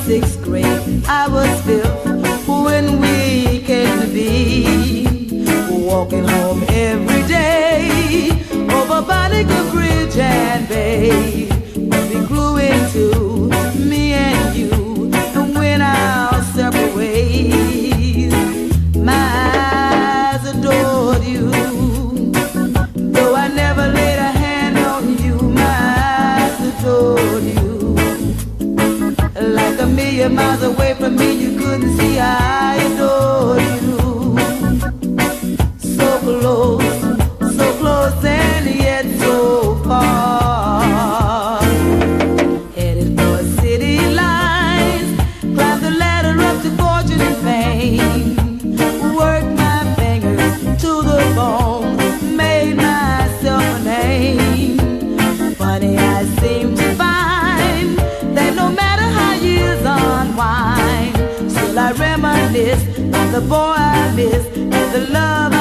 sixth grade, I was fifth when we came to be. Walking home every day over Barnacle Bridge and Bay. We grew into me and you and went our separate ways. My eyes adored you, though I never laid a hand on you. My eyes adored you. Like a million miles away from me, you couldn't see I adored you. So close and yet so far. Headed for city lines, climbed the ladder up to fortune and fame. Worked my fingers to the bone, made myself a name. Funny, I seem to find that no matter how years unwind, still I reminisce of the boy I miss and the love